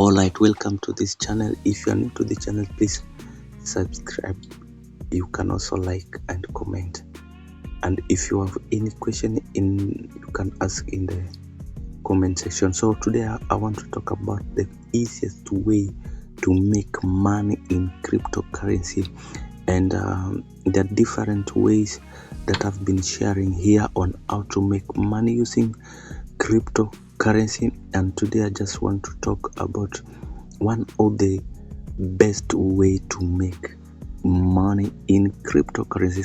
Alright, welcome to this channel. If you are new to the channel, please subscribe. You can also like and comment, and if you have any question you can ask in the comment section. So today I want to talk about the easiest way to make money in cryptocurrency, and the different ways that I've been sharing here on how to make money using cryptocurrency. And today I just want to talk about one of the best way to make money in cryptocurrency.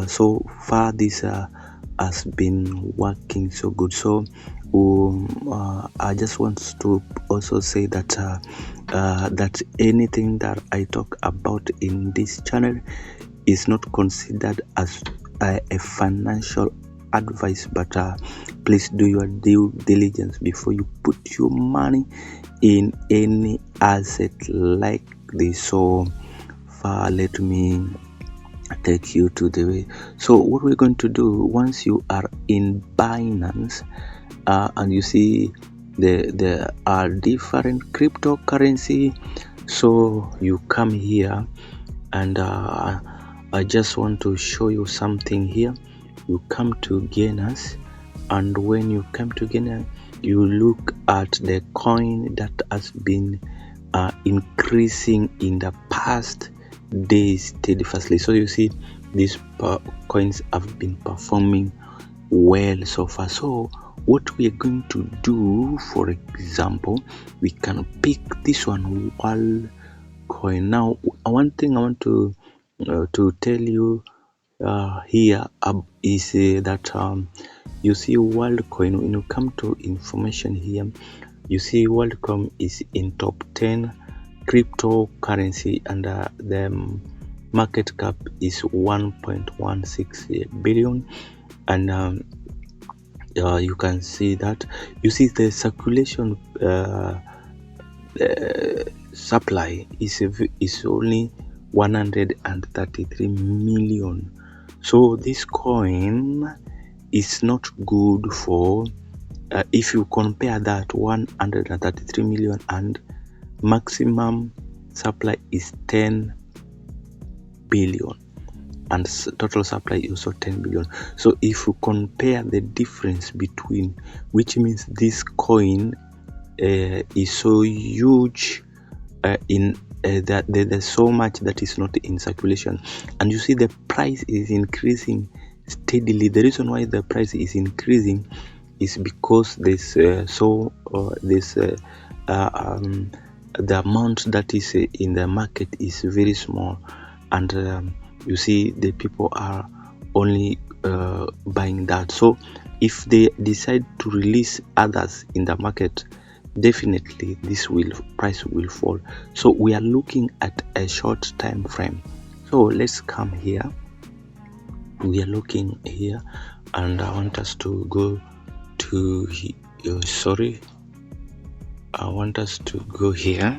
So far this has been working so good. So I just want to also say that that anything that I talk about in this channel is not considered as a financial advice, but please do your due diligence before you put your money in any asset like this. So far, let me take you to the way. So what we're going to do, once you are in Binance and you see there are different cryptocurrency, so you come here, and I just want to show you something here. You come to gainers, and when you come to gainer, you look at the coin that has been increasing in the past days steadfastly. So you see these coins have been performing well so far. So what we are going to do, for example, we can pick this one, World coin. Now one thing I want to tell you here is that you see WorldCoin. When you come to information here, you see WorldCoin is in top 10 cryptocurrency, and the market cap is 1.16 billion, and you can see that. You see the circulation supply is only 133 million. So this coin is not good for if you compare that 133 million and maximum supply is 10 billion, and total supply is also 10 billion. So if you compare the difference between, which means this coin is so huge in that there's so much that is not in circulation, and you see the price is increasing steadily. The reason why the price is increasing is because there's the amount that is in the market is very small, and you see the people are only buying that. So if they decide to release others in the market, definitely this price will fall. So we are looking at a short time frame. So let's come here. We are looking here, and I want us to go to I want us to go here.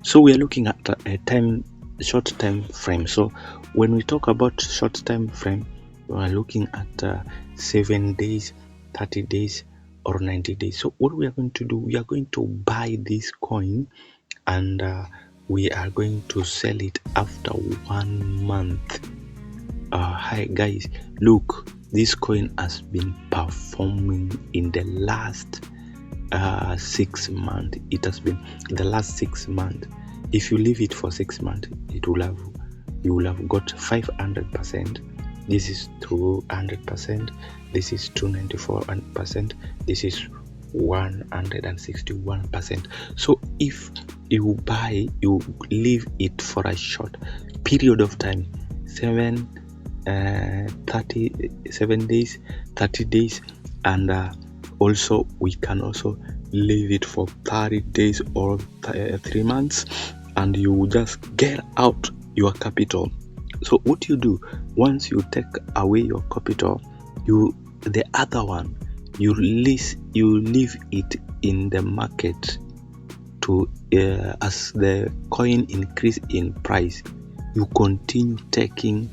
So we are looking at a short time frame. So when we talk about short time frame, we are looking at 7 days, 30 days, or 90 days. So what we are going to do, we are going to buy this coin, and we are going to sell it after 1 month. Hi guys, look, this coin has been performing in the last 6 months. It has been in the last 6 months. If you leave it for 6 months, you will have got 500%. This is 200%. This is 294%. This is 161%. So if you buy, you leave it for a short period of time, 37 days, 30 days, and also we can also leave it for 30 days or 3 months, and you just get out your capital. So what you do, once you take away your capital, the other one, you leave it in the market to as the coin increase in price, you continue taking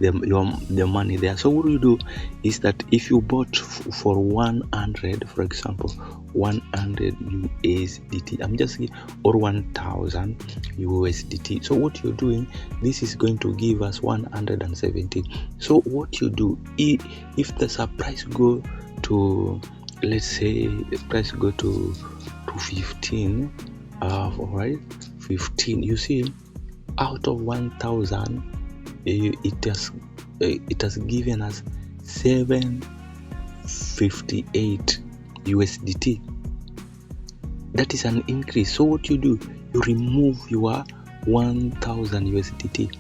the money there. So what you do is that if you bought for 100, for example 100 USDT, I'm just or 1000 USDT. So what you're doing, this is going to give us 170. So what you do, if the price go to, let's say the price go to 15, all right, 15, you see, out of 1000 it has given us 758 USDT. That is an increase. So what you do, you remove your 1000 USDT,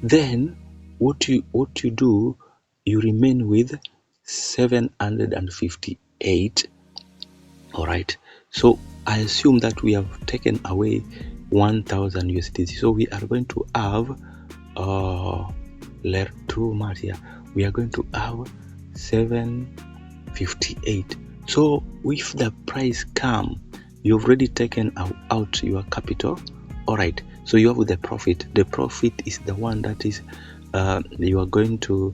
then what you do, you remain with 758. all right, so I assume that we have taken away 1000 USDT, so we are going to have too much here. We are going to have 758. So if the price come, you've already taken out your capital. All right, so you have the profit. The profit is the one that is you are going to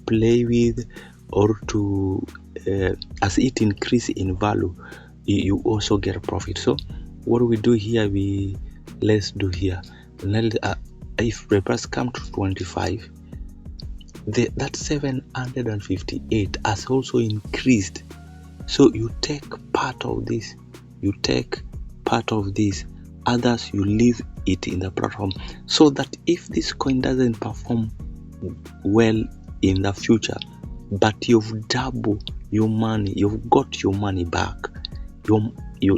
play with, or to as it increase in value, you also get a profit. So what we do here, let's do here, if the price come to 25, that 758 has also increased. So you take part of this, others you leave it in the platform, so that if this coin doesn't perform well in the future, but you've doubled your money, you've got your money back,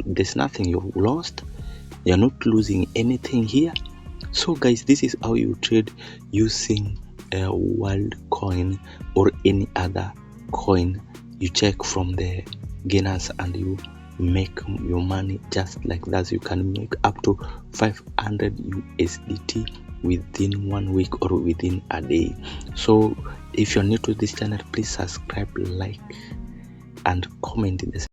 there's nothing you've lost, you're not losing anything here. So guys, this is how you trade using a world coin or any other coin. You check from the gainers and you make your money just like that. You can make up to 500 USDT within 1 week or within a day. So if you're new to this channel, please subscribe, like and comment in the